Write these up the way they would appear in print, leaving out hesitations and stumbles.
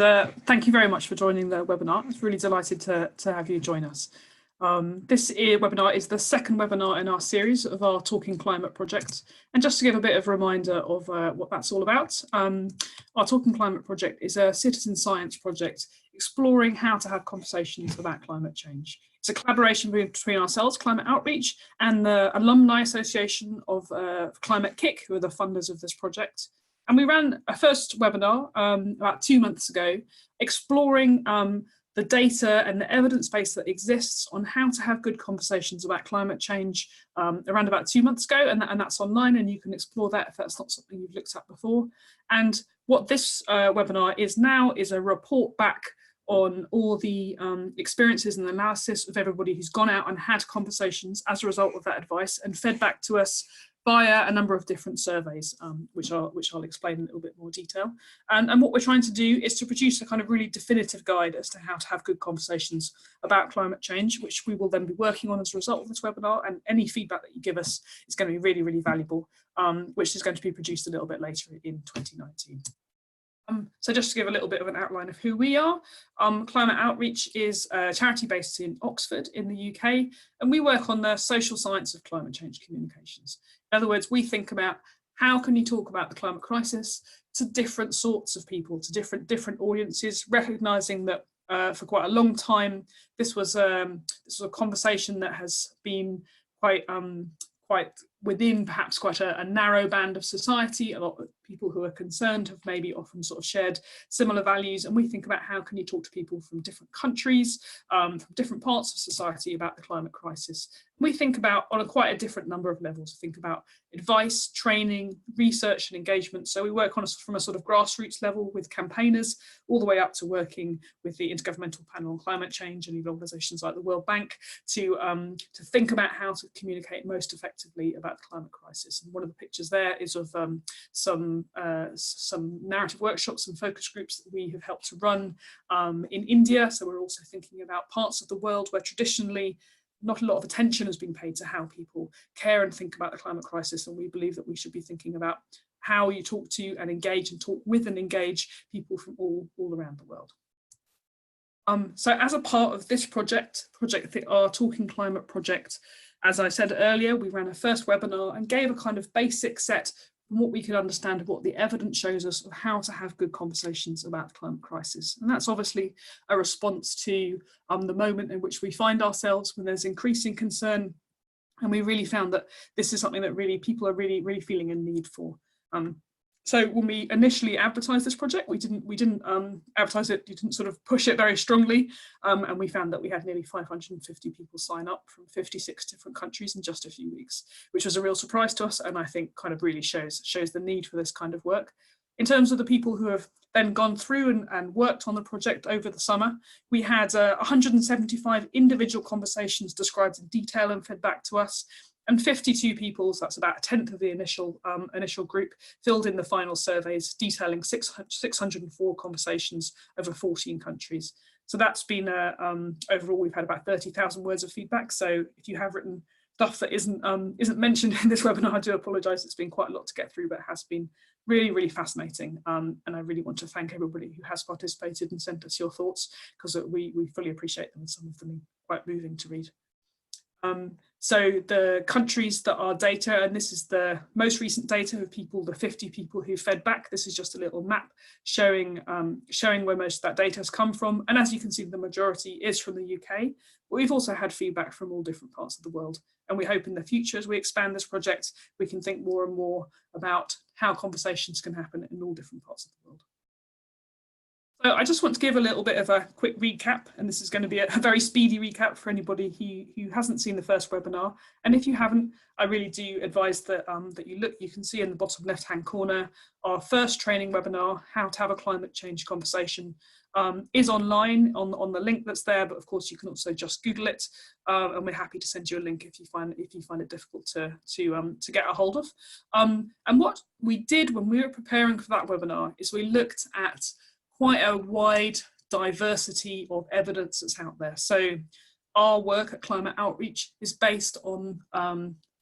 Thank you very much for joining the webinar. It's really delighted to have you join us. This webinar is the second webinar in our series of our Talking Climate project. And just to give a bit of a reminder of what that's all about, our Talking Climate project is a citizen science project exploring how to have conversations about climate change. It's a collaboration between ourselves, Climate Outreach, and the Alumni Association of Climate Kick, who are the funders of this project. And we ran a first webinar about 2 months ago, exploring the data and the evidence base that exists on how to have good conversations about climate change around about 2 months ago, and that's online, and you can explore that if that's not something you've looked at before. And what this webinar is now is a report back on all the experiences and analysis of everybody who's gone out and had conversations as a result of that advice and fed back to us via a number of different surveys, which I'll explain in a little bit more detail. And what we're trying to do is to produce a kind of really definitive guide as to how to have good conversations about climate change, which we will then be working on as a result of this webinar, and any feedback that you give us is going to be really, really valuable, which is going to be produced a little bit later in 2019. So just to give a little bit of an outline of who we are, Climate Outreach is a charity based in Oxford in the UK, and we work on the social science of climate change communications. In other words, we think about how can you talk about the climate crisis to different sorts of people, to different audiences, recognising that for quite a long time this was a conversation that has been quite within perhaps quite a narrow band of society. A lot of people who are concerned have maybe often sort of shared similar values, and we think about how can you talk to people from different countries, from different parts of society about the climate crisis. We think about on quite a different number of levels. Think about advice, training, research and engagement. So we work from a sort of grassroots level with campaigners, all the way up to working with the Intergovernmental Panel on Climate Change and even organisations like the World Bank to think about how to communicate most effectively about the climate crisis. And one of the pictures there is of some narrative workshops and focus groups that we have helped to run in India. So we're also thinking about parts of the world where traditionally not a lot of attention has been paid to how people care and think about the climate crisis, and we believe that we should be thinking about how you talk to and engage and talk with and engage people from all around the world. So as a part of this project, our Talking Climate project, as I said earlier, we ran a first webinar and gave a kind of basic set from what we could understand of what the evidence shows us of how to have good conversations about the climate crisis. And that's obviously a response to the moment in which we find ourselves when there's increasing concern. And we really found that this is something that really people are really feeling a need for. So when we initially advertised this project, we didn't advertise it, didn't sort of push it very strongly, and we found that we had nearly 550 people sign up from 56 different countries in just a few weeks, which was a real surprise to us, and I think kind of really shows the need for this kind of work. In terms of the people who have then gone through and worked on the project over the summer, we had 175 individual conversations described in detail and fed back to us. And 52 people, so that's about a tenth of the initial group, filled in the final surveys detailing 604 conversations over 14 countries. So that's been, overall, we've had about 30,000 words of feedback. So if you have written stuff that isn't mentioned in this webinar, I do apologise. It's been quite a lot to get through, but it has been really fascinating. And I really want to thank everybody who has participated and sent us your thoughts, because we fully appreciate them, and some of them are quite moving to read. So the countries that are data, and this is the most recent data of people, the 50 people who fed back. This is just a little map showing where most of that data has come from. And as you can see, the majority is from the UK, but we've also had feedback from all different parts of the world. And we hope in the future, as we expand this project, we can think more and more about how conversations can happen in all different parts of the world. So I just want to give a little bit of a quick recap, and this is going to be a very speedy recap for anybody who hasn't seen the first webinar. And if you haven't, I really do advise that that you look. You can see in the bottom left-hand corner our first training webinar, How to Have a Climate Change Conversation, is online on the link that's there. But of course, you can also just Google it, and we're happy to send you a link if you find it difficult to get a hold of. And what we did when we were preparing for that webinar is we looked at quite a wide diversity of evidence that's out there. So our work at Climate Outreach is based on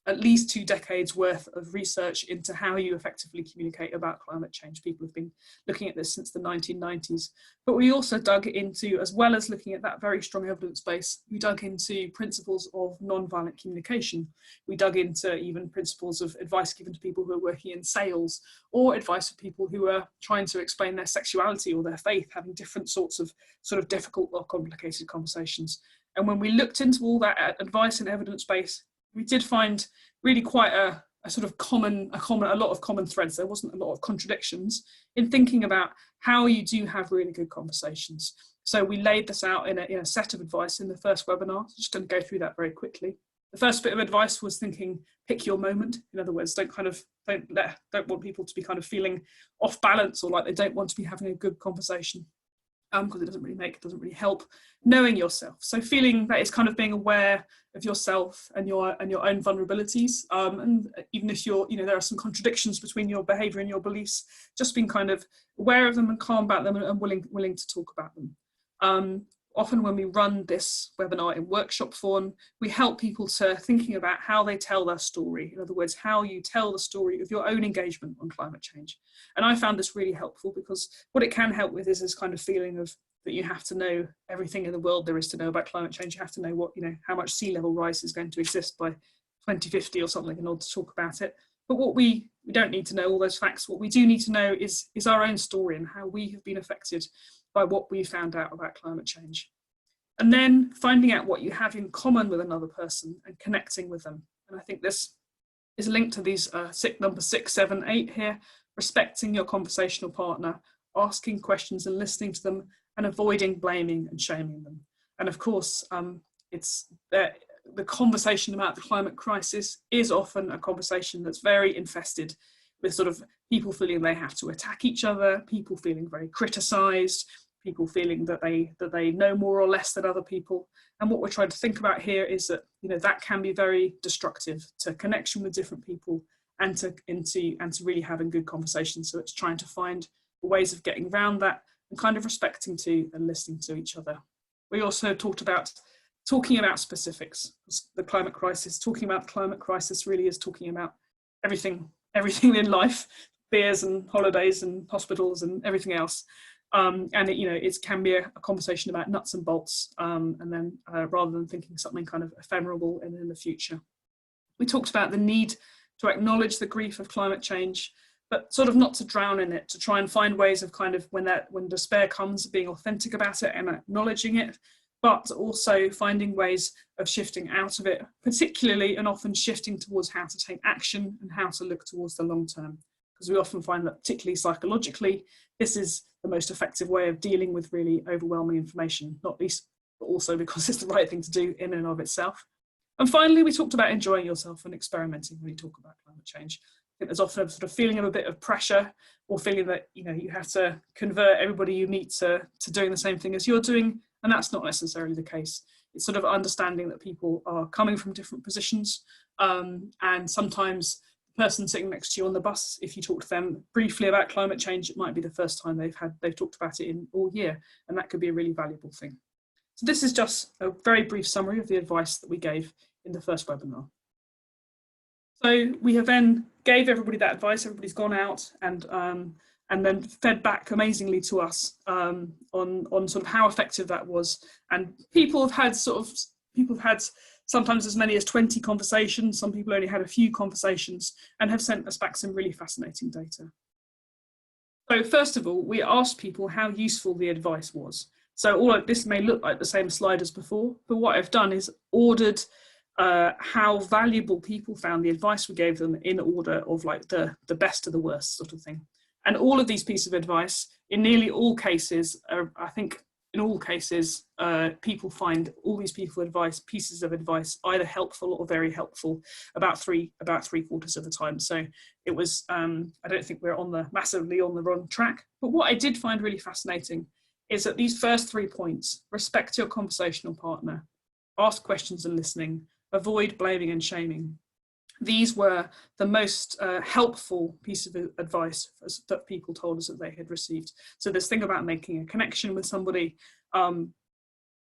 at least 2 decades worth of research into how you effectively communicate about climate change. People have been looking at this since the 1990s. But we also dug into, as well as looking at that very strong evidence base, we dug into principles of non-violent communication. We dug into even principles of advice given to people who are working in sales, or advice for people who are trying to explain their sexuality or their faith, having different sorts of sort of difficult or complicated conversations. And when we looked into all that advice and evidence base, we did find really quite a lot of common threads. There wasn't a lot of contradictions in thinking about how you do have really good conversations. So we laid this out in a set of advice in the first webinar. I'm just going to go through that very quickly. The first bit of advice was thinking, pick your moment. In other words, don't want people to be kind of feeling off balance or like they don't want to be having a good conversation. Because it doesn't really help knowing yourself. So feeling that it's kind of being aware of yourself and your own vulnerabilities. And even if there are some contradictions between your behavior and your beliefs, just being kind of aware of them and calm about them and willing to talk about them. Often when we run this webinar in workshop form, we help people to thinking about how they tell their story. In other words, how you tell the story of your own engagement on climate change. And I found this really helpful because what it can help with is this kind of feeling of that you have to know everything in the world there is to know about climate change. You have to know how much sea level rise is going to exist by 2050 or something in order to talk about it. But what we don't need to know all those facts. What we do need to know is our own story and how we have been affected by what we found out about climate change. And then finding out what you have in common with another person and connecting with them. And I think this is linked to these number 6, 7, 8 here, respecting your conversational partner, asking questions and listening to them, and avoiding blaming and shaming them. And of course, it's the conversation about the climate crisis is often a conversation that's very infested with sort of people feeling they have to attack each other, people feeling very criticized, people feeling that they know more or less than other people. And what we're trying to think about here is that that can be very destructive to connection with different people and to really having good conversations. So it's trying to find ways of getting around that and kind of respecting to and listening to each other. We also talked about talking about specifics. The climate crisis, talking about the climate crisis really is talking about everything in life, beers and holidays and hospitals and everything else. And it can be a conversation about nuts and bolts, and then rather than thinking something kind of ephemeral and in the future. We talked about the need to acknowledge the grief of climate change, but sort of not to drown in it, to try and find ways of kind of when despair comes, being authentic about it and acknowledging it, but also finding ways of shifting out of it, particularly and often shifting towards how to take action and how to look towards the long term. Because we often find that particularly psychologically, this is the most effective way of dealing with really overwhelming information, not least, but also because it's the right thing to do in and of itself. And finally, we talked about enjoying yourself and experimenting when you talk about climate change. I think there's often a sort of feeling of a bit of pressure or feeling that you have to convert everybody you meet to doing the same thing as you're doing, and that's not necessarily the case. It's sort of understanding that people are coming from different positions, and sometimes the person sitting next to you on the bus, if you talk to them briefly about climate change, it might be the first time they've talked about it in all year, and that could be a really valuable thing. So this is just a very brief summary of the advice that we gave in the first webinar. So we have then gave everybody that advice. Everybody's gone out and then fed back amazingly to us on sort of how effective that was. And people have had sometimes as many as 20 conversations. Some people only had a few conversations and have sent us back some really fascinating data. So first of all, we asked people how useful the advice was. So all of this may look like the same slide as before, but what I've done is ordered how valuable people found the advice we gave them in order of like the best to the worst sort of thing. And all of these pieces of advice, in nearly all cases, I think in all cases, people find all these pieces of advice either helpful or very helpful about three quarters of the time. So it was, I don't think we're massively on the wrong track. But what I did find really fascinating is that these first 3 points: respect your conversational partner, ask questions and listening, avoid blaming and shaming. These were the most helpful piece of advice that people told us that they had received. So this thing about making a connection with somebody,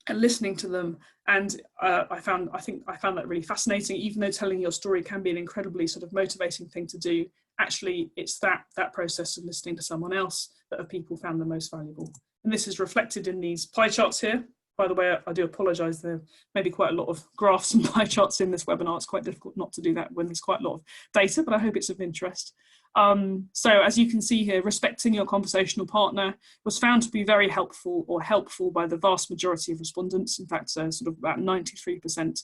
and listening to them. And I found that really fascinating. Even though telling your story can be an incredibly sort of motivating thing to do, actually it's that process of listening to someone else that people found the most valuable. And this is reflected in these pie charts here. By the way, I do apologise, there may be quite a lot of graphs and pie charts in this webinar. It's quite difficult not to do that when there's quite a lot of data, but I hope it's of interest. So as you can see here, respecting your conversational partner was found to be very helpful by the vast majority of respondents. In fact, sort of about 93%.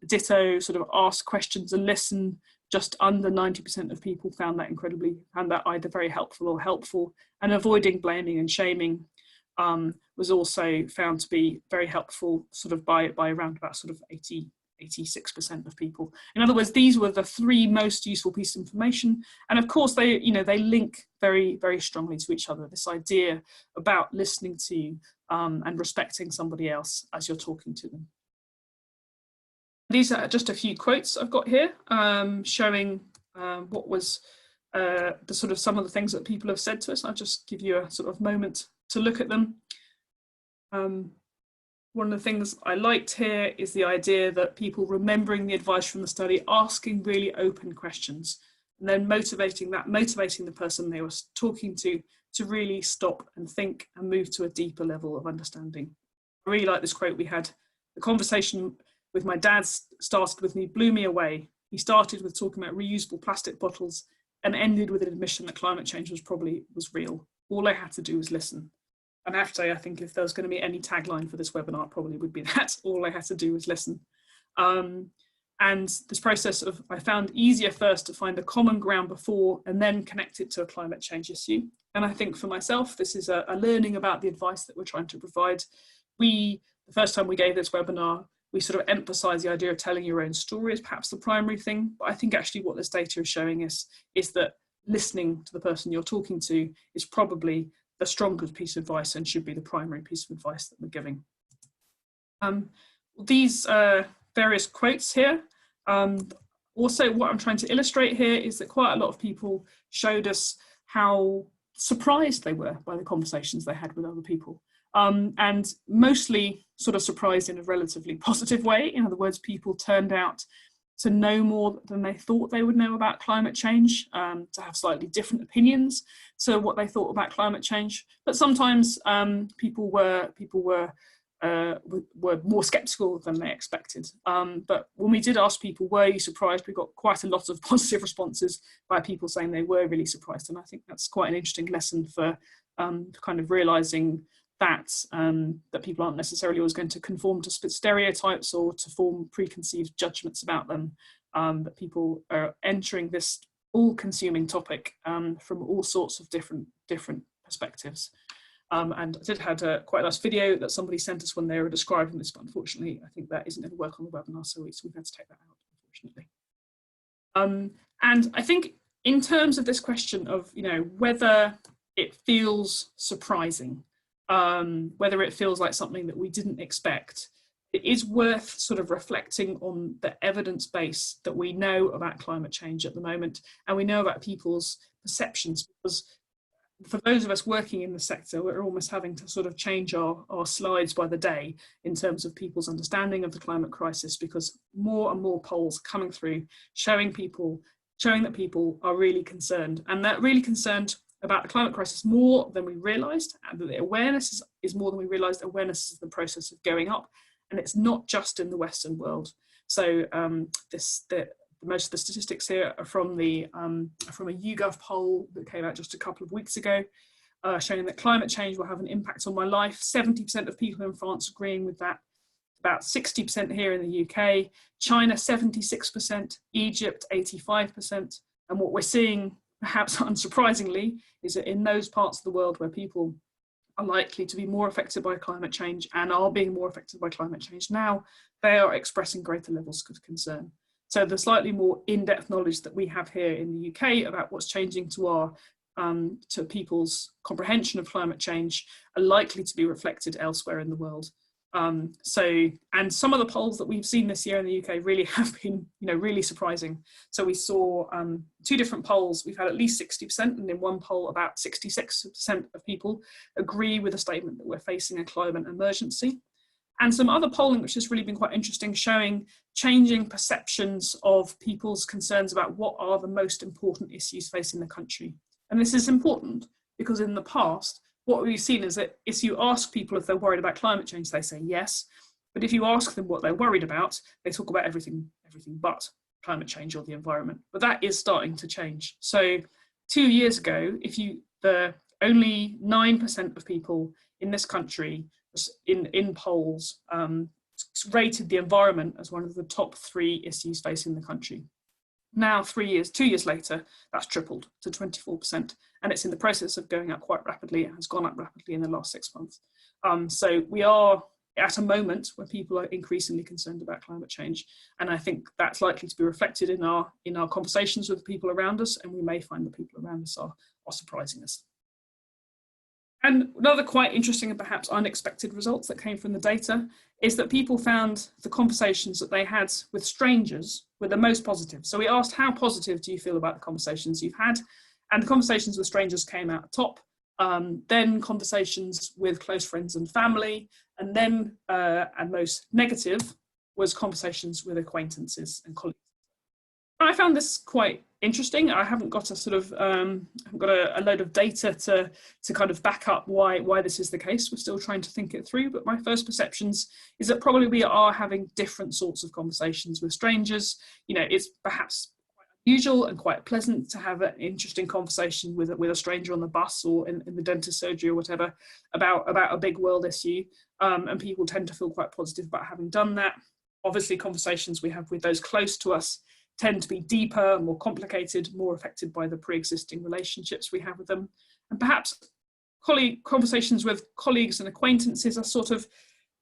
Ditto, sort of ask questions and listen. Just under 90% of people found that either very helpful or helpful. And avoiding blaming and shaming was also found to be very helpful, sort of by around about sort of 86% of people. In other words, these were the 3 most useful pieces of information. And of course, they link very, very strongly to each other. This idea about listening to and respecting somebody else as you're talking to them. These are just a few quotes I've got here, showing what was the sort of some of the things that people have said to us. I'll just give you a sort of moment to look at them. One of the things I liked here is the idea that people remembering the advice from the study, asking really open questions, and then motivating the person they were talking to really stop and think and move to a deeper level of understanding. I really like this quote we had. The conversation with my dad started with me, blew me away. He started with talking about reusable plastic bottles and ended with an admission that climate change was real. All I had to do was listen. And I have to say, I think if there was going to be any tagline for this webinar, it probably would be that. All I had to do was listen. And this process of, I found easier first to find a common ground before and then connect it to a climate change issue. And I think for myself, this is a learning about the advice that we're trying to provide. The first time we gave this webinar, we sort of emphasize the idea of telling your own story as perhaps the primary thing. But I think actually what this data is showing us is that listening to the person you're talking to is probably the strongest piece of advice and should be the primary piece of advice that we're giving. These various quotes here. Also, what I'm trying to illustrate here is that quite a lot of people showed us how surprised they were by the conversations they had with other people. And mostly sort of surprised in a relatively positive way. In other words, people turned out to know more than they thought they would know about climate change, to have slightly different opinions to what they thought about climate change. But sometimes people were more sceptical than they expected. But when we did ask people, were you surprised? We got quite a lot of positive responses by people saying they were really surprised. And I think that's quite an interesting lesson for kind of realizing that people aren't necessarily always going to conform to stereotypes or to form preconceived judgments about them, that people are entering this all-consuming topic from all sorts of different perspectives. And I did have quite a nice video that somebody sent us when they were describing this, but unfortunately I think that isn't going to work on the webinar, so we've had to take that out, unfortunately. And I think in terms of this question of, whether it feels surprising, whether it feels like something that we didn't expect, it is worth sort of reflecting on the evidence base that we know about climate change at the moment, and we know about people's perceptions, because for those of us working in the sector, we're almost having to sort of change our slides by the day in terms of people's understanding of the climate crisis, because more and more polls are coming through showing that people are really concerned, and they're really concerned about the climate crisis more than we realised, and that the awareness is more than we realised. Awareness is the process of going up, and it's not just in the Western world. So most of the statistics here are from a YouGov poll that came out just a couple of weeks ago, showing that climate change will have an impact on my life. 70% of people in France agreeing with that, about 60% here in the UK, China 76%, Egypt 85%, and what we're seeing, perhaps unsurprisingly, is that in those parts of the world where people are likely to be more affected by climate change and are being more affected by climate change now, they are expressing greater levels of concern. So the slightly more in-depth knowledge that we have here in the UK about what's changing to people's comprehension of climate change are likely to be reflected elsewhere in the world. And some of the polls that we've seen this year in the UK really have been, really surprising. So we saw 2 different polls. We've had at least 60%, and in one poll, about 66% of people agree with the statement that we're facing a climate emergency. and some other polling which has really been quite interesting, showing changing perceptions of people's concerns about what are the most important issues facing the country. And this is important because in the past, what we've seen is that if you ask people if they're worried about climate change, they say yes. But if you ask them what they're worried about, they talk about everything but climate change or the environment. But that is starting to change. So 2 years ago, only 9% of people in this country in polls rated the environment as one of the top 3 issues facing the country. Now, 2 years later, that's tripled to 24%, and it's in the process of going up quite rapidly. It has gone up rapidly in the last 6 months. So we are at a moment where people are increasingly concerned about climate change, and I think that's likely to be reflected in our conversations with people around us, and we may find that people around us are surprising us. And another quite interesting and perhaps unexpected results that came from the data is that people found the conversations that they had with strangers were the most positive. So we asked, how positive do you feel about the conversations you've had? And the conversations with strangers came out top, then conversations with close friends and family, and then, and most negative, was conversations with acquaintances and colleagues. I found this quite interesting. I haven't got a sort of a load of data to kind of back up why this is the case. We're still trying to think it through, but my first perceptions is that probably we are having different sorts of conversations with strangers. You know, it's perhaps quite unusual and quite pleasant to have an interesting conversation with a stranger on the bus or in the dentist surgery or whatever about a big world issue, and people tend to feel quite positive about having done that. Obviously, conversations we have with those close to us tend to be deeper, more complicated, more affected by the pre-existing relationships we have with them. And perhaps conversations with colleagues and acquaintances are sort of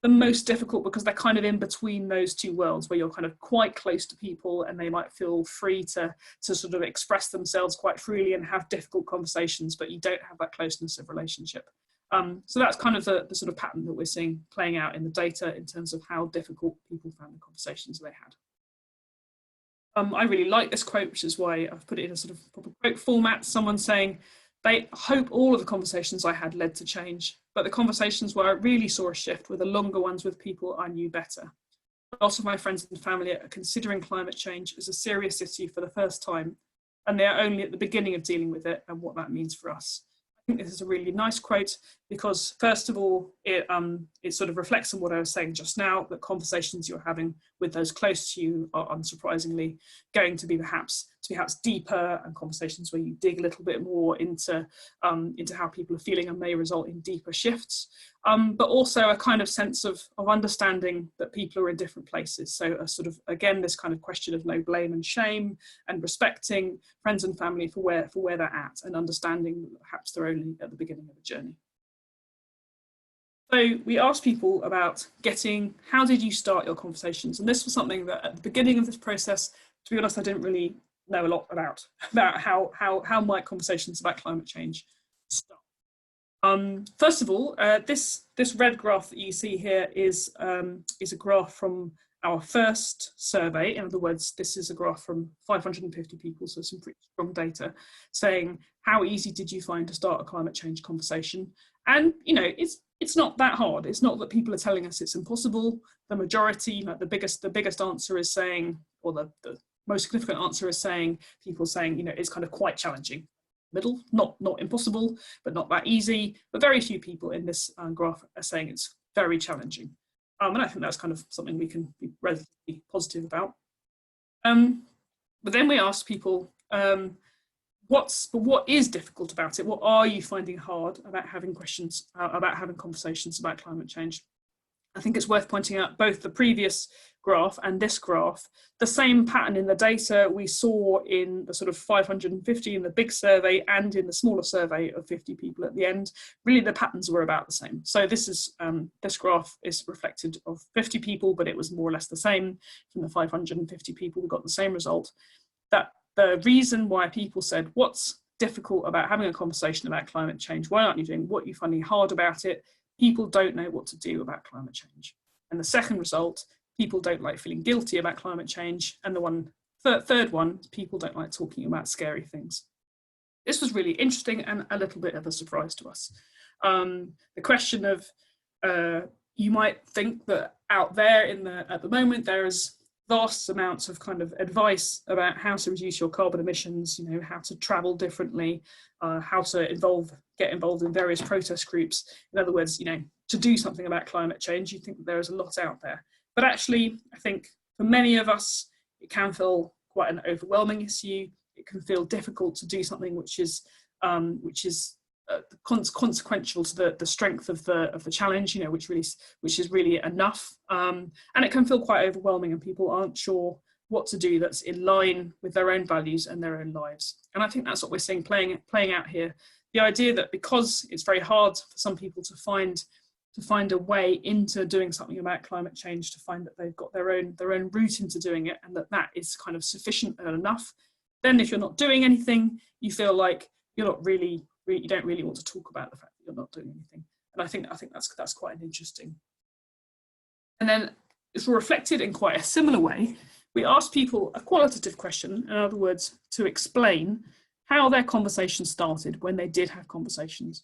the most difficult because they're kind of in between those two worlds where you're kind of quite close to people and they might feel free to sort of express themselves quite freely and have difficult conversations, but you don't have that closeness of relationship. So that's kind of the sort of pattern that we're seeing playing out in the data in terms of how difficult people found the conversations they had. I really like this quote, which is why I've put it in a sort of proper quote format. Someone saying, they hope all of the conversations I had led to change, but the conversations where I really saw a shift were the longer ones with people I knew better. A lot of my friends and family are considering climate change as a serious issue for the first time, and they are only at the beginning of dealing with it and what that means for us. I think this is a really nice quote because, first of all, it sort of reflects on what I was saying just now, that conversations you're having with those close to you are unsurprisingly going to be perhaps deeper, and conversations where you dig a little bit more into how people are feeling and may result in deeper shifts, but also a kind of sense of understanding that people are in different places. So a sort of, again, this kind of question of no blame and shame, and respecting friends and family for where they're at, and understanding that perhaps they're only at the beginning of a journey. So we asked people about how did you start your conversations? And this was something that at the beginning of this process, to be honest, I didn't really know a lot about how might conversations about climate change start. First of all, this red graph that you see here is a graph from our first survey. In other words, this is a graph from 550 people, so some pretty strong data, saying how easy did you find to start a climate change conversation? And you know, it's not that hard. It's not that people are telling us it's impossible. The majority, like the biggest answer is saying, or the most significant answer is saying, people saying, you know, it's kind of quite challenging. Middle, not impossible, but not that easy. But very few people in this graph are saying it's very challenging. And I think that's kind of something we can be relatively positive about. But then we asked people, what is difficult about it? What are you finding hard about having conversations about climate change? I think it's worth pointing out both the previous graph and this graph, the same pattern in the data we saw in the sort of 550 in the big survey and in the smaller survey of 50 people at the end. Really, the patterns were about the same. So this graph is reflected of 50 people, but it was more or less the same. From the 550 people, we got the same result. That the reason why people said, what's difficult about having a conversation about climate change? Why aren't you doing what you're finding hard about it? People don't know what to do about climate change. And the second result, people don't like feeling guilty about climate change. And the third one, people don't like talking about scary things. This was really interesting and a little bit of a surprise to us. The question of, you might think that out there at the moment, there is vast amounts of kind of advice about how to reduce your carbon emissions, you know, how to travel differently, how to get involved in various protest groups. In other words, you know, to do something about climate change. You think that there is a lot out there. But actually, I think for many of us, it can feel quite an overwhelming issue. It can feel difficult to do something which is consequential to the strength of the challenge, you know, which is really enough, and it can feel quite overwhelming, and people aren't sure what to do that's in line with their own values and their own lives. And I think that's what we're seeing playing out here. The idea that because it's very hard for some people to find a way into doing something about climate change, to find that they've got their own route into doing it, and that is kind of sufficient and enough, then if you're not doing anything, you feel like you don't really want to talk about the fact that you're not doing anything. And I think that's quite an interesting. And then if we're reflected in quite a similar way, we asked people a qualitative question, in other words, to explain how their conversation started when they did have conversations.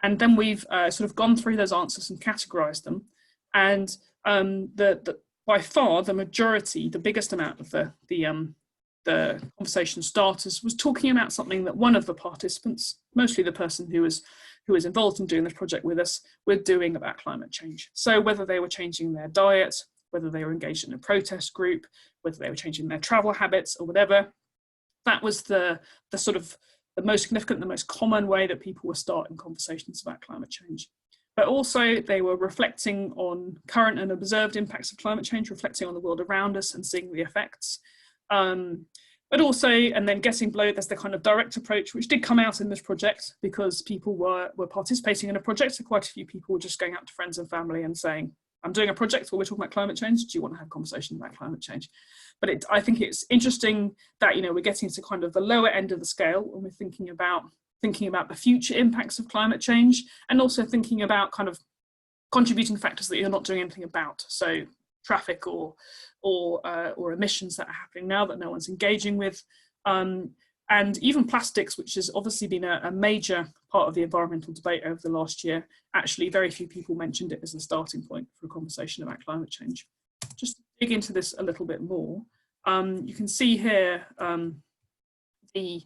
And then we've sort of gone through those answers and categorized them. And by far the majority, the biggest amount of the conversation starters was talking about something that one of the participants, mostly the person who was involved in doing this project with us, were doing about climate change. So whether they were changing their diet, whether they were engaged in a protest group, whether they were changing their travel habits or whatever, that was the sort of the most significant, the most common way that people were starting conversations about climate change. But also they were reflecting on current and observed impacts of climate change, reflecting on the world around us and seeing the effects. But also, and then getting below, there's the kind of direct approach, which did come out in this project because people were participating in a project. So quite a few people were just going out to friends and family and saying, I'm doing a project where we're talking about climate change. Do you want to have a conversation about climate change? But I think it's interesting that, you know, we're getting to kind of the lower end of the scale when we're thinking about the future impacts of climate change, and also thinking about kind of contributing factors that you're not doing anything about. So traffic or emissions that are happening now that no one's engaging with, and even plastics, which has obviously been a major part of the environmental debate over the last year. Actually, very few people mentioned it as a starting point for a conversation about climate change. Just to dig into this a little bit more, you can see here the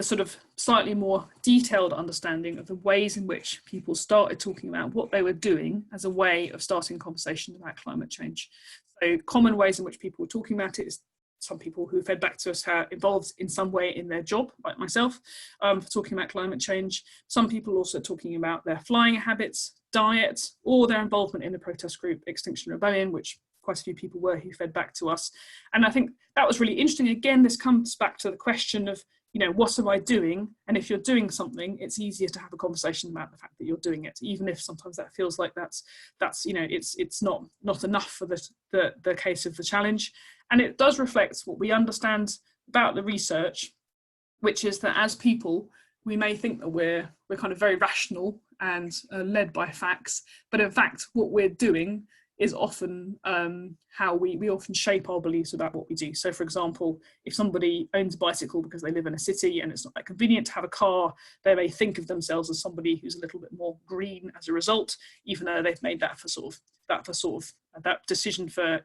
sort of slightly more detailed understanding of the ways in which people started talking about what they were doing as a way of starting conversations about climate change. So common ways in which people were talking about it is some people who fed back to us are involved in some way in their job, like myself, for talking about climate change. Some people also talking about their flying habits, diet, or their involvement in the protest group Extinction Rebellion, which quite a few people were who fed back to us. And I think that was really interesting. Again, this comes back to the question of, you know, what am I doing? And if you're doing something, it's easier to have a conversation about the fact that you're doing it, even if sometimes that feels like that's you know, it's not enough for the case of the challenge. And it does reflect what we understand about the research, which is that as people, we may think that we're kind of very rational and led by facts, but in fact, what we're doing is often how we often shape our beliefs about what we do. So for example, if somebody owns a bicycle because they live in a city and it's not that convenient to have a car, they may think of themselves as somebody who's a little bit more green as a result, even though they've made that that decision for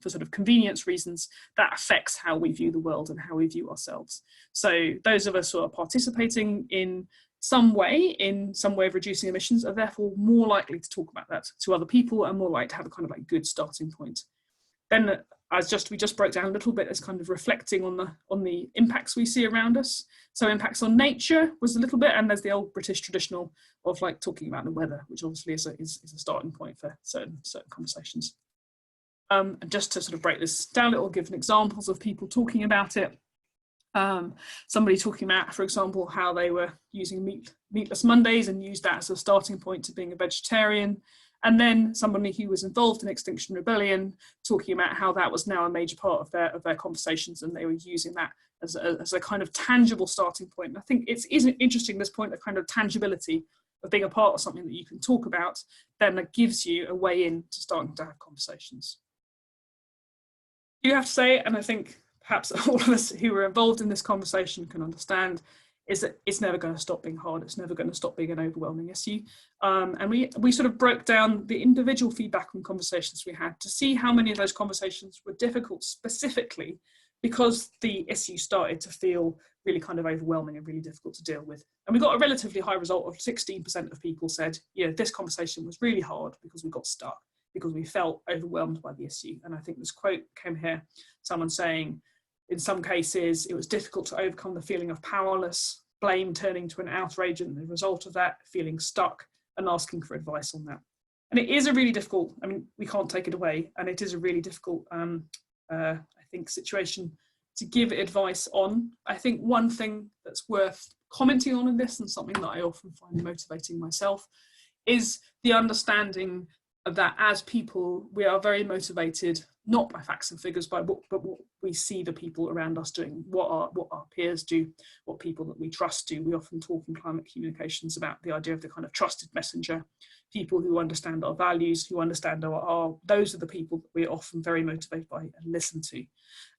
sort of convenience reasons. That affects how we view the world and how we view ourselves. So those of us who are participating in some way of reducing emissions are therefore more likely to talk about that to other people and more likely to have a kind of like good starting point. Then we just broke down a little bit as kind of reflecting on the impacts we see around us. So impacts on nature was a little bit, and there's the old British traditional of like talking about the weather, which obviously is a starting point for certain conversations. And just to sort of break this down, it will give examples of people talking about it. Somebody talking about, for example, how they were using meatless Mondays and used that as a starting point to being a vegetarian. And then somebody who was involved in Extinction Rebellion talking about how that was now a major part of their conversations, and they were using that as a kind of tangible starting point. And I think it's interesting, this point of kind of tangibility of being a part of something that you can talk about, then that gives you a way in to starting to have conversations. You have to say, and I think perhaps all of us who were involved in this conversation can understand, is that it's never going to stop being hard. It's never going to stop being an overwhelming issue. And we sort of broke down the individual feedback and conversations we had to see how many of those conversations were difficult specifically because the issue started to feel really kind of overwhelming and really difficult to deal with. And we got a relatively high result of 16% of people said, this conversation was really hard because we got stuck, because we felt overwhelmed by the issue. And I think this quote came here, someone saying, in some cases, it was difficult to overcome the feeling of powerless, blame turning to an outrage, and the result of that, feeling stuck and asking for advice on that. And it is a really difficult, I mean, we can't take it away, and it is a really difficult, I think, situation to give advice on. I think one thing that's worth commenting on in this, and something that I often find motivating myself, is the understanding that as people, we are very motivated, not by facts and figures, but what we see the people around us doing, what our peers do, what people that we trust do. We often talk in climate communications about the idea of the kind of trusted messenger, people who understand our values, who understand those are the people that we're often very motivated by and listen to.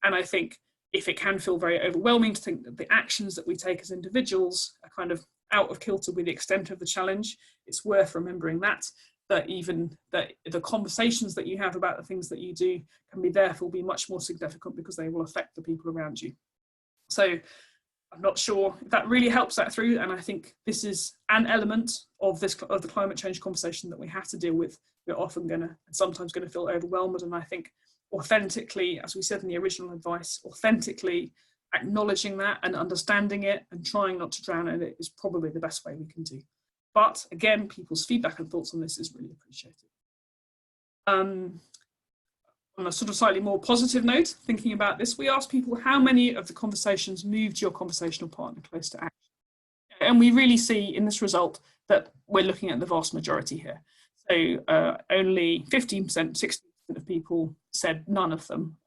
And I think if it can feel very overwhelming to think that the actions that we take as individuals are kind of out of kilter with the extent of the challenge, it's worth remembering that even that the conversations that you have about the things that you do can therefore be much more significant because they will affect the people around you. So I'm not sure if that really helps that through, and I think this is an element of the climate change conversation that we have to deal with. We're often sometimes going to feel overwhelmed, and I think authentically, as we said in the original advice, authentically acknowledging that and understanding it and trying not to drown in it is probably the best way we can do. But again, people's feedback and thoughts on this is really appreciated. On a sort of slightly more positive note, thinking about this, we asked people how many of the conversations moved your conversational partner close to action. And we really see in this result that we're looking at the vast majority here. So only 15%, 16% of people said none of them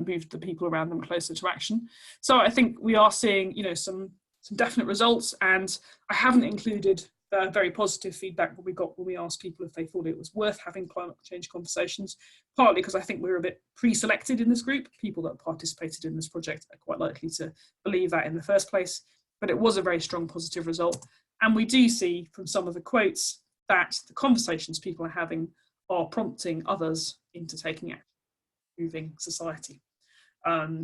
moved the people around them closer to action. So I think we are seeing, some definite results, and I haven't included the very positive feedback that we got when we asked people if they thought it was worth having climate change conversations, partly because I think we were a bit pre-selected in this group. People that participated in this project are quite likely to believe that in the first place, but it was a very strong positive result. And we do see from some of the quotes that the conversations people are having are prompting others into taking action, moving society.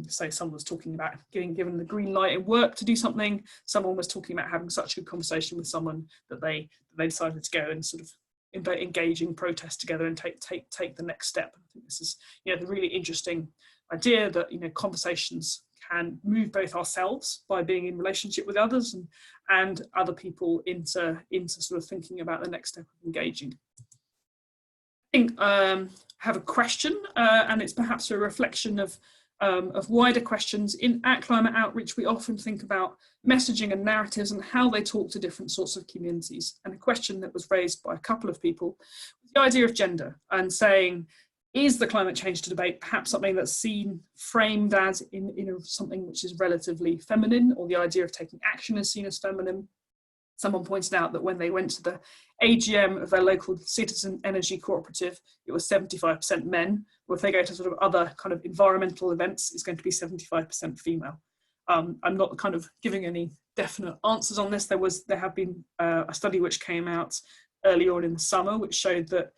So someone was talking about getting given the green light in work to do something. Someone was talking about having such a good conversation with someone that they decided to go and sort of engage in protest together and take the next step. I think this is the really interesting idea that conversations can move both ourselves by being in relationship with others and other people into sort of thinking about the next step of engaging. I think I have a question, and it's perhaps a reflection of wider questions. At Climate Outreach, we often think about messaging and narratives and how they talk to different sorts of communities. And a question that was raised by a couple of people was the idea of gender, and saying, is the climate change debate perhaps something that's framed as in something which is relatively feminine, or the idea of taking action is seen as feminine? Someone pointed out that when they went to the AGM of their local citizen energy cooperative, it was 75% men. Or if they go to sort of other kind of environmental events, it's going to be 75% female. I'm not kind of giving any definite answers on this. There have been a study which came out early on in the summer, which showed that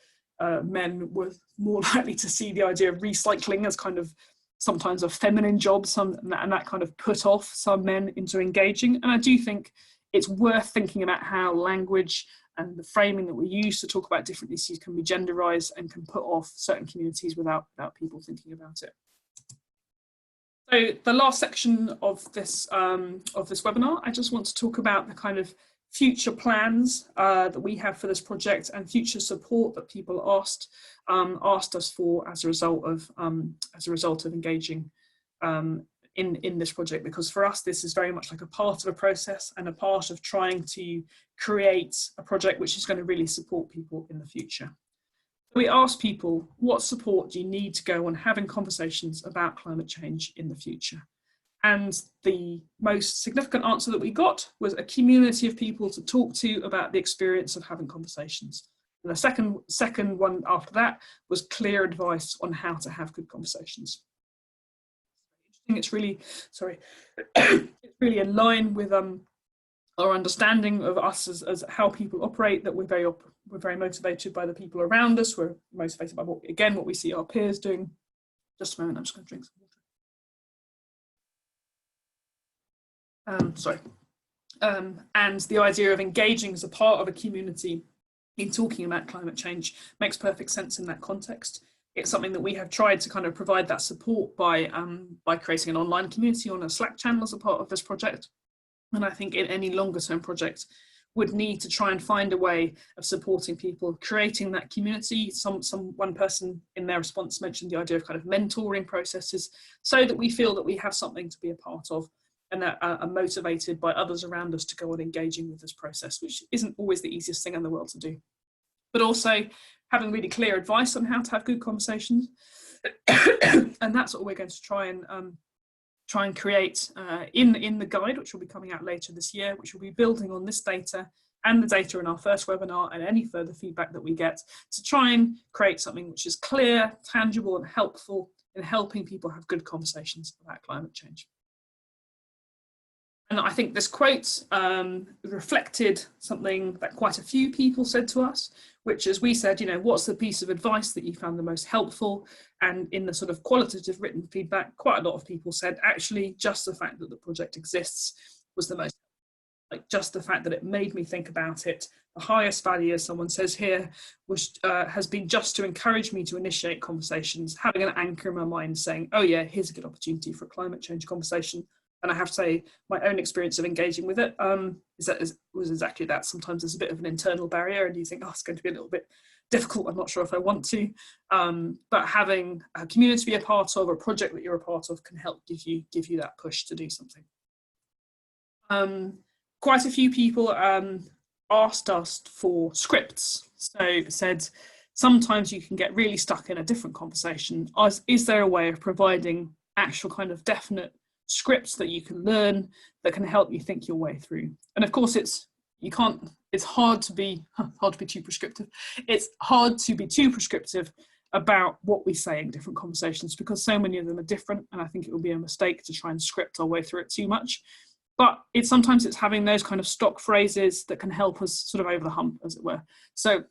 men were more likely to see the idea of recycling as kind of sometimes a feminine job, and that kind of put off some men into engaging. And I do think it's worth thinking about how language and the framing that we use to talk about different issues can be genderized and can put off certain communities without people thinking about it. So the last section of this webinar, I just want to talk about the kind of future plans that we have for this project and future support that people asked us for as a result of engaging in this project, because for us this is very much like a part of a process and a part of trying to create a project which is going to really support people in the future. We asked people, what support do you need to go on having conversations about climate change in the future? And the most significant answer that we got was a community of people to talk to about the experience of having conversations. And the second one after that was clear advice on how to have good conversations. It's really, it's really in line with our understanding of us as how people operate, that we're very motivated by the people around us. We're motivated by what we see our peers doing. Just a moment, I'm just going to drink some water. And the idea of engaging as a part of a community in talking about climate change makes perfect sense in that context. It's something that we have tried to kind of provide that support by creating an online community on a Slack channel as a part of this project. And I think in any longer term project would need to try and find a way of supporting people, creating that community. One person in their response mentioned the idea of kind of mentoring processes, so that we feel that we have something to be a part of and that are motivated by others around us to go on engaging with this process, which isn't always the easiest thing in the world to do. But also having really clear advice on how to have good conversations. And that's what we're going to try and create in the guide, which will be coming out later this year, which will be building on this data and the data in our first webinar and any further feedback that we get, to try and create something which is clear, tangible and helpful in helping people have good conversations about climate change. And I think this quote reflected something that quite a few people said to us, which is, we said, what's the piece of advice that you found the most helpful? And in the sort of qualitative written feedback, quite a lot of people said, actually, just the fact that the project exists was the most, like just the fact that it made me think about it. The highest value, as someone says here, has been just to encourage me to initiate conversations, having an anchor in my mind saying, oh yeah, here's a good opportunity for a climate change conversation. And I have to say, my own experience of engaging with it was exactly that. Sometimes there's a bit of an internal barrier and you think, oh, it's going to be a little bit difficult. I'm not sure if I want to. But having a community to be a part of, or a project that you're a part of, can help give you that push to do something. Quite a few people asked us for scripts. So said, sometimes you can get really stuck in a different conversation. Is there a way of providing actual kind of definite scripts that you can learn that can help you think your way through? And of course, it's hard to be too prescriptive. It's hard to be too prescriptive about what we say in different conversations, because so many of them are different, and I think it would be a mistake to try and script our way through it too much. But sometimes it's having those kind of stock phrases that can help us sort of over the hump, as it were. So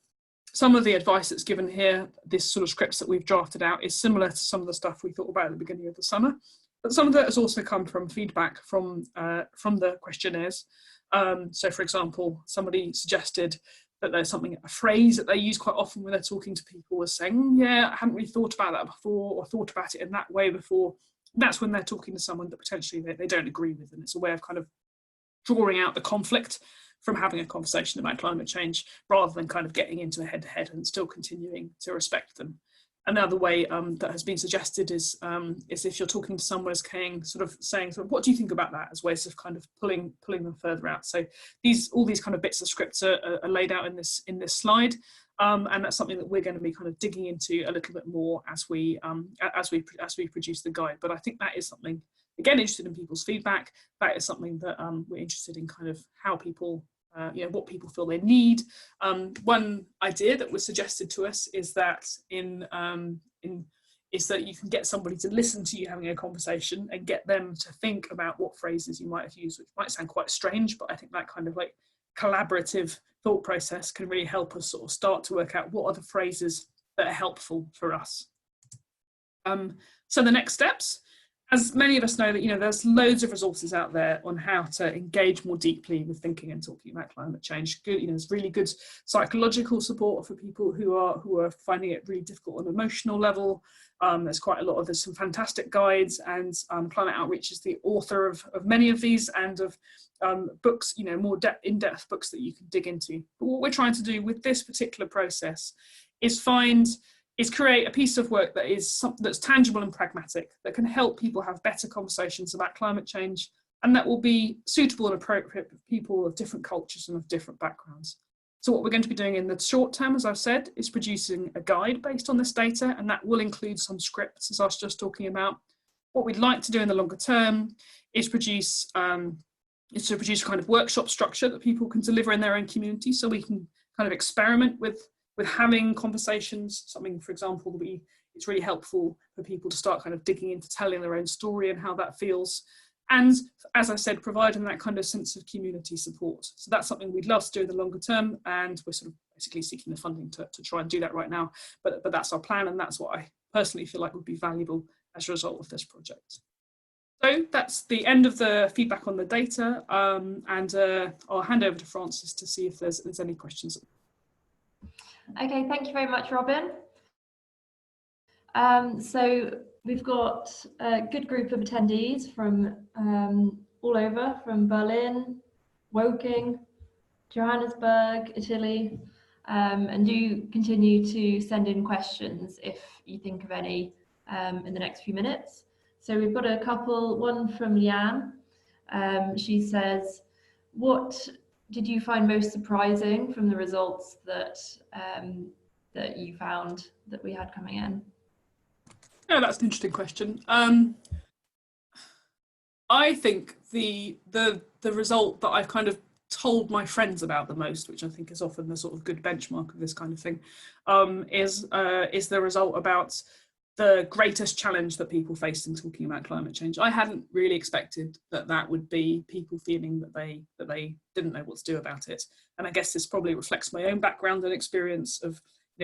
some of the advice that's given here, this sort of scripts that we've drafted out, is similar to some of the stuff we thought about at the beginning of the summer. But some of that has also come from feedback from the questionnaires. So, for example, somebody suggested that there's a phrase that they use quite often when they're talking to people, was saying, yeah, I hadn't really thought about that before, or thought about it in that way before. That's when they're talking to someone that potentially they don't agree with, and it's a way of kind of drawing out the conflict from having a conversation about climate change, rather than kind of getting into a head-to-head and still continuing to respect them. Another way that has been suggested is if you're talking to someone as saying, what do you think about that, as ways of kind of pulling them further out. So all these kind of bits of scripts are laid out in this slide, and that's something that we're going to be kind of digging into a little bit more as we produce the guide. But I think that is something, again, interested in people's feedback. That is something that we're interested in, kind of how people. What people feel they need. One idea that was suggested to us is that is that you can get somebody to listen to you having a conversation and get them to think about what phrases you might have used, which might sound quite strange, but I think that kind of like collaborative thought process can really help us sort of start to work out what are the phrases that are helpful for us. So the next steps. As many of us know, that there's loads of resources out there on how to engage more deeply with thinking and talking about climate change. Good, there's really good psychological support for people who are finding it really difficult on an emotional level. There's some fantastic guides, and Climate Outreach is the author of many of these, and of books, more in-depth books that you can dig into. But what we're trying to do with this particular process is create a piece of work that's tangible and pragmatic, that can help people have better conversations about climate change, and that will be suitable and appropriate for people of different cultures and of different backgrounds. So what we're going to be doing in the short term, as I've said, is producing a guide based on this data, and that will include some scripts, as I was just talking about. What we'd like to do in the longer term is to produce a kind of workshop structure that people can deliver in their own community, so we can kind of experiment with having conversations. Something, for example, it's really helpful for people to start kind of digging into telling their own story and how that feels. And as I said, providing that kind of sense of community support. So that's something we'd love to do in the longer term, and we're sort of basically seeking the funding to try and do that right now. But that's our plan, and that's what I personally feel like would be valuable as a result of this project. So that's the end of the feedback on the data, and I'll hand over to Frances to see if there's any questions. Okay, thank you very much, Robin. So we've got a good group of attendees from all over, from Berlin, Woking, Johannesburg, Italy, and do continue to send in questions if you think of any in the next few minutes. So we've got a couple, one from Leanne. She says, what did you find most surprising from the results that that you found that we had coming in? Yeah, that's an interesting question. I think the result that I've kind of told my friends about the most, which I think is often the sort of good benchmark of this kind of thing, is the result about the greatest challenge that people faced in talking about climate change. I hadn't really expected that would be people feeling that they didn't know what to do about it. And I guess this probably reflects my own background and experience of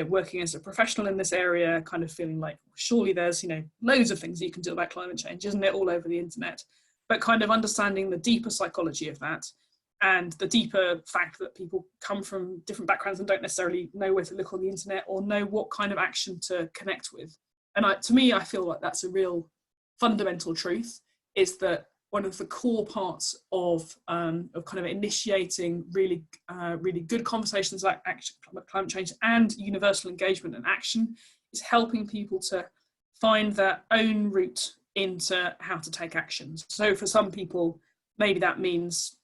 working as a professional in this area, kind of feeling like surely there's loads of things you can do about climate change, isn't it, all over the internet? But kind of understanding the deeper psychology of that, and the deeper fact that people come from different backgrounds and don't necessarily know where to look on the internet or know what kind of action to connect with. And to me, I feel like that's a real fundamental truth, is that one of the core parts of kind of initiating really good conversations about climate change and universal engagement and action is helping people to find their own route into how to take actions. So for some people, maybe that means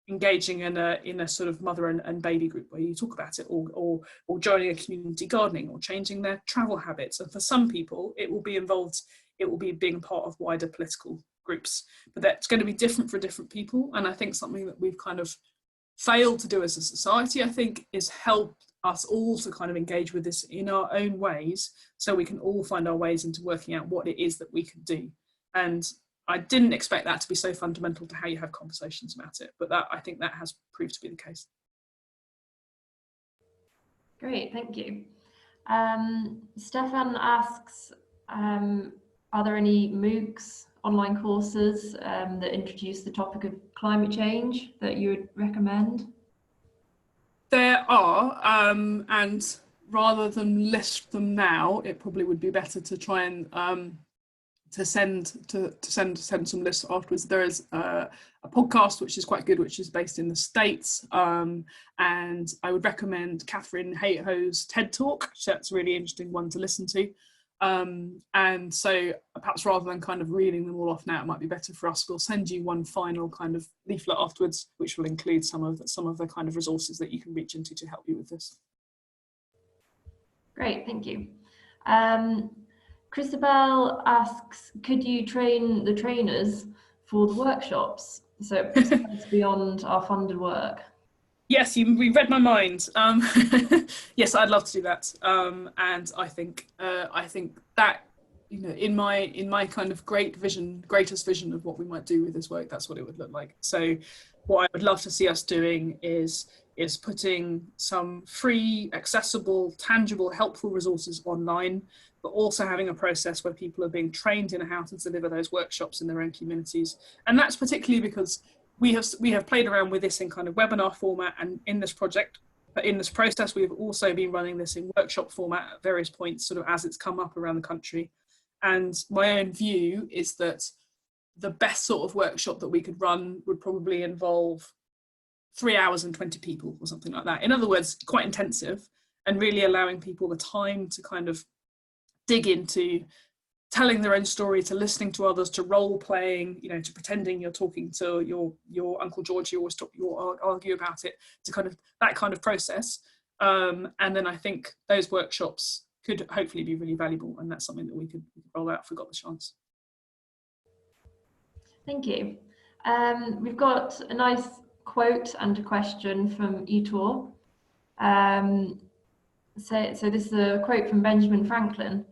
engaging in a sort of mother and baby group where you talk about it, or joining a community gardening, or changing their travel habits. And for some people, it will be being part of wider political groups. But that's going to be different for different people. And I think something that we've kind of failed to do as a society, I think, is help us all to kind of engage with this in our own ways, so we can all find our ways into working out what it is that we can do. And I didn't expect that to be so fundamental to how you have conversations about it, but I think that has proved to be the case. Great, thank you. Stefan asks, are there any MOOCs, online courses that introduce the topic of climate change that you would recommend? There are, and rather than list them now, it probably would be better to try and to send some lists afterwards. There is a podcast which is quite good, which is based in the States, and I would recommend Catherine Hayhoe's TED Talk. That's a really interesting one to listen to. And so perhaps rather than kind of reading them all off now, it might be better for us. We'll send you one final kind of leaflet afterwards, which will include some of the kind of resources that you can reach into to help you with this. Great, thank you. Christabel asks, could you train the trainers for the workshops? So it's beyond our funded work. Yes, you read my mind. Yes, I'd love to do that. And I think that, in my kind of greatest vision of what we might do with this work, that's what it would look like. So what I would love to see us doing is putting some free, accessible, tangible, helpful resources online, but also having a process where people are being trained in how to deliver those workshops in their own communities. And that's particularly because we have played around with this in kind of webinar format and in this project, but in this process, we've also been running this in workshop format at various points, sort of as it's come up around the country. And my own view is that the best sort of workshop that we could run would probably involve 3 hours and 20 people or something like that. In other words, quite intensive, and really allowing people the time to kind of dig into telling their own story, to listening to others, to role playing, to pretending you're talking to your Uncle George, you argue about it, to kind of that kind of process. And then I think those workshops could hopefully be really valuable, and that's something that we could roll out if we got the chance. Thank you. We've got a nice quote and a question from Etor. So this is a quote from Benjamin Franklin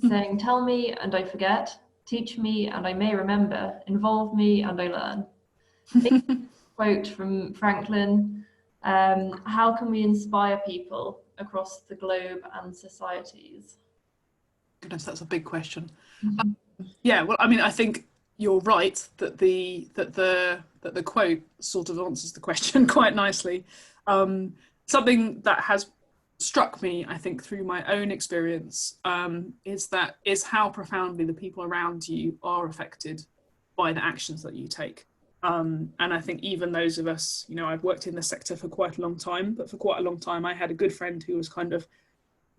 saying, "Tell me and I forget, teach me and I may remember, involve me and I learn. Quote from Franklin, how can we inspire people across the globe and societies? Goodness, that's a big question. Mm-hmm. Yeah, well, I mean, I think you're right that the quote sort of answers the question quite nicely. Something that has struck me, I think, through my own experience, is how profoundly the people around you are affected by the actions that you take. And I think even those of us, I've worked in the sector for quite a long time, but for quite a long time, I had a good friend who was kind of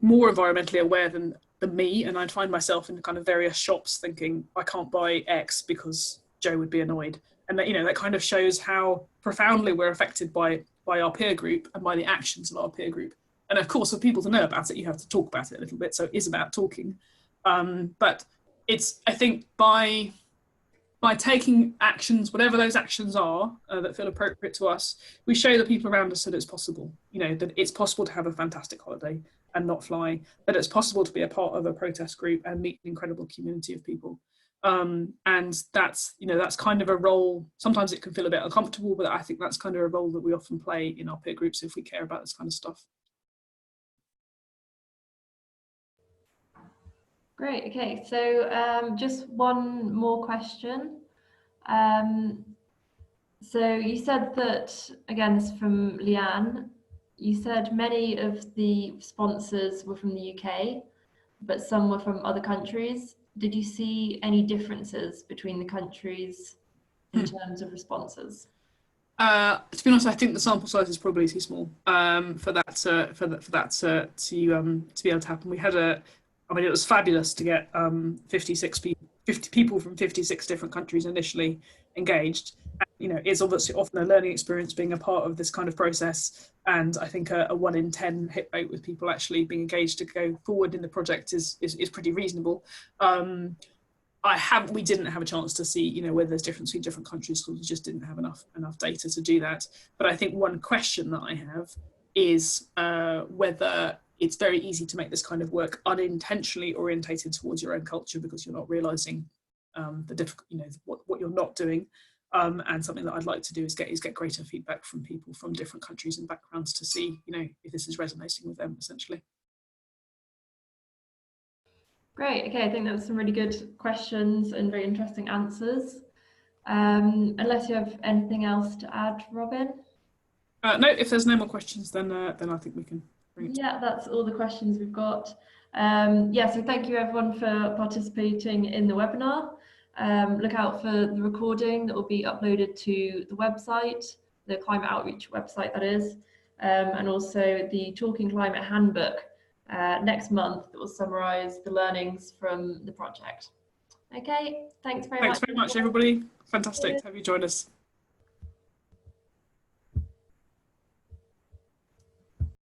more environmentally aware than me, and I'd find myself in kind of various shops thinking I can't buy X because Joe would be annoyed, and that kind of shows how profoundly we're affected by our peer group and by the actions of our peer group. And of course, for people to know about it, you have to talk about it a little bit, so it is about talking. But it's, I think, by taking actions, whatever those actions are, that feel appropriate to us, we show the people around us that it's possible. That it's possible to have a fantastic holiday and not fly, that it's possible to be a part of a protest group and meet an incredible community of people. And that's kind of a role. Sometimes it can feel a bit uncomfortable, but I think that's kind of a role that we often play in our peer groups if we care about this kind of stuff. Great. Okay, so just one more question. So you said that, again, this is from Leanne, you said many of the sponsors were from the UK, but some were from other countries. Did you see any differences between the countries in terms of responses? To be honest, I think the sample size is probably too small for that to be able to happen. It was fabulous to get 50 people from 56 different countries initially engaged. And, it's obviously often a learning experience being a part of this kind of process. And I think a 1 in 10 hit rate with people actually being engaged to go forward in the project is pretty reasonable. We didn't have a chance to see, whether there's difference between different countries because we just didn't have enough data to do that. But I think one question that I have is whether it's very easy to make this kind of work unintentionally orientated towards your own culture because you're not realizing what you're not doing. And something that I'd like to do is get greater feedback from people from different countries and backgrounds to see, if this is resonating with them essentially. Great. Okay, I think that was some really good questions and very interesting answers. Unless you have anything else to add, Robin? No, if there's no more questions, then I think we can bring it. Yeah, that's all the questions we've got. So thank you everyone for participating in the webinar. Look out for the recording that will be uploaded to the website, the Climate Outreach website that is, and also the Talking Climate Handbook next month that will summarise the learnings from the project. Okay, thanks very much. Thanks very much, everybody. Fantastic to have you join us.